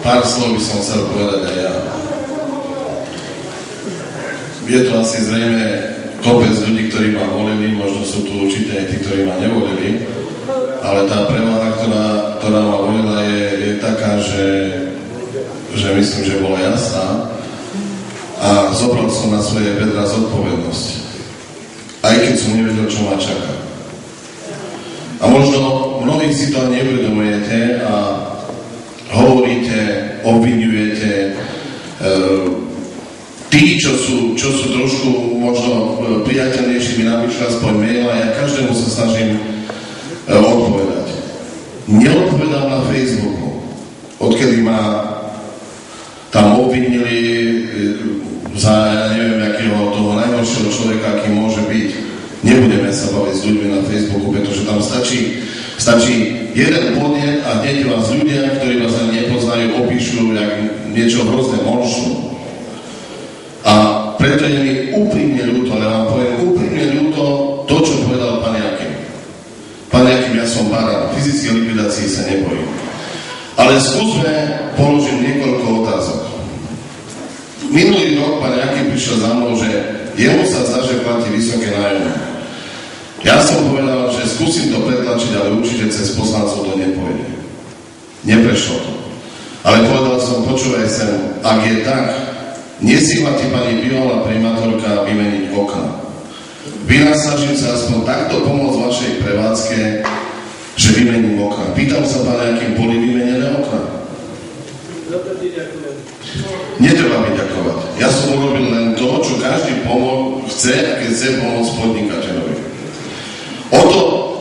pár slov by som chcel povedať aj ja. Je to asi zrejme kopec ľudí, ktorí ma volili, možno sú tu určite aj tí, ktorí ma nevolili, ale tá prevaha, ktorá ma volila, je taká, že myslím, že bola jasná a zobral som na svoje bedra zodpovednosť. Aj keď som nevedel, čo ma čaká. A možno mnohí si to neuvedomujete a hovoríte, obviňujete, tí, čo sú trošku možno priateľnejší, mi napíšu aspoň mail a ja každému sa snažím odpovedať. Neodpovedám na Facebooku, odkedy ma tam obvinili za, ja neviem, akého toho najhoršieho človeka, aký môže byť. Nebudeme sa baviť s ľuďmi na Facebooku, pretože tam stačí jeden podnet a hneď vás ľudia, ktorí vás ani nepoznajú, opíšu jak niečo hrozné monštrum. A preto je mi úprimne ľúto, ale vám poviem úprimne ľúto to, čo povedal pán Jakým. Pán Jakým, ja som barán, fyzické likvidácii sa nebojím. Ale skúsme položiť niekoľko otázok. Minulý rok pán Jakým prišiel za mnou, že jemu sa zdá, že platí vysoké nájomné. Ja som povedal, že skúsim to pretlačiť, ale určite cez poslancov to nepôjde. Neprešlo to. Ale povedal som, počúvaj sem, ak je tak, nesíhla ti pani bývalá primátorka vymeniť okna. Vynasnažím sa aspoň takto pomôcť vašej prevádzke, že vymením okna. Pýtam sa pána, akým boli vymenené okna. Netreba mi ďakovať. Ja som urobil len to, čo každý chce, keď chce pomôcť podnikateľovi.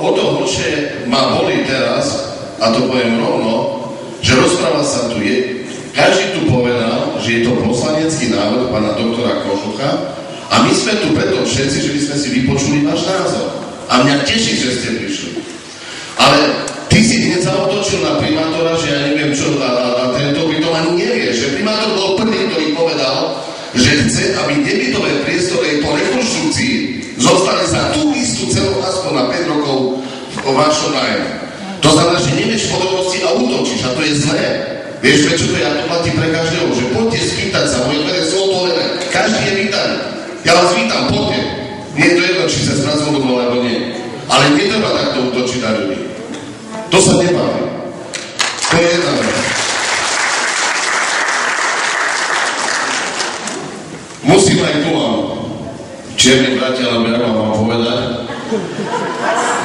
O to horšie ma bolí teraz, a to poviem rovno, že rozpráva sa tu je. Každý tu povedal, že je to poslanecký návrh pána doktora Kožucha a my sme tu preto všetci, že by sme si vypočuli váš názor. A mňa teší, že ste prišli. Ale ty si hneď zaotočil na primátora, že ja neviem čo, a tento by to ani nevie, že primátor bol prvý, ktorý povedal, že chce, aby nebytové priestory po rekonštrukcii zostali za tú istú cenu aspoň na 5 rokov o vašom nájme. To znamená, že nevieš podobnosti a útočíš a to je zlé. Vieš, prečo to ja to platí pre každého, že poďte spýtať sa, moje dvere sú otvorené, každý je vítaný. Ja vás vítam, poďte. Nie je to jedno, či sa spracovalo alebo nie. Ale netreba takto útočiť na ľudí. To sa nebaví. To je jedna vec. Musím aj tu vám čierni bratia, alebo ja vám mám povedať.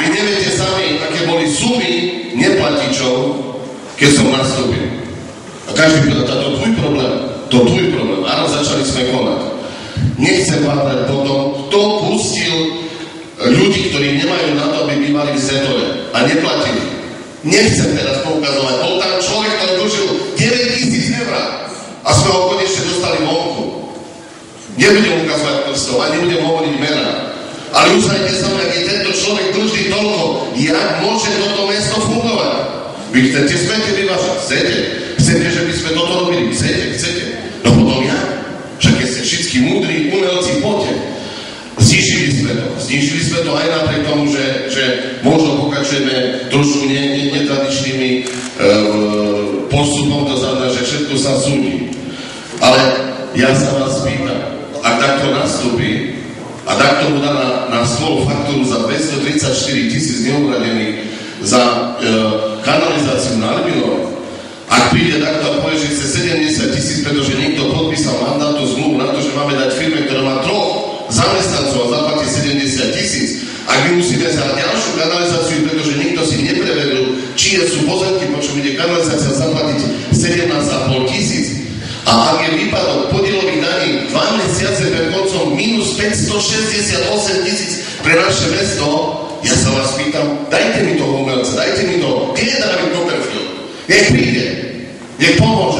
Vy neviete sami, aké boli sumy neplatičov, keď som nastúpil. A každý povedal, to tvoj problém. To tvoj problém. Áno, začali sme konať. Nechcem povedať potom, kto pustil ľudí, ktorí nemajú na to, aby bývali v Zetore a neplatili. Nechcem teraz poukazovať. Bol tam človek, ktorý dlžil 9 000 eur a sme ho konečne dostali vonku. Nebudem ukazovať prstov a nebudem hovoriť mená. Ale uznajte sa, ak je tento človek dlžný toľko, jak môže toto mesto fungovať? Vy chcete smete vyvážať? Chcete, že by sme toto robili? Chcete. No potom ja? Však keď ste všetky múdri umelci, poďte. Znižili sme to aj napriek tomu, že možno pokračujeme trošku netradičnými postupom, to znamená, že všetko sa súdi. Ale ja sa vás pýtam, ak takto nastúpi a takto mu dá na stôl faktúru za 234 000 neuhradených za kanalizáciu na Albinove, ak príde takto a povie, že chce 70 000, pretože niekto podpísal mandátnu zmluvu na to, že máme dať firme, ktorá má 3 zamestnancov a zaplatí 70 000, ak my musíme za ďalšiu kanalizáciu, pretože niekto si nepreveril, čie sú pozemky, počom ide kanalizácia zaplatiť 17 500. A ak je výpadok podielových daní 2 mesiace pred koncom minus 568 000 pre naše mesto, ja sa vás pýtam, dajte mi toho umelca, dajte mi to, kde je David Copperfield? Nech príde, nech pomôže.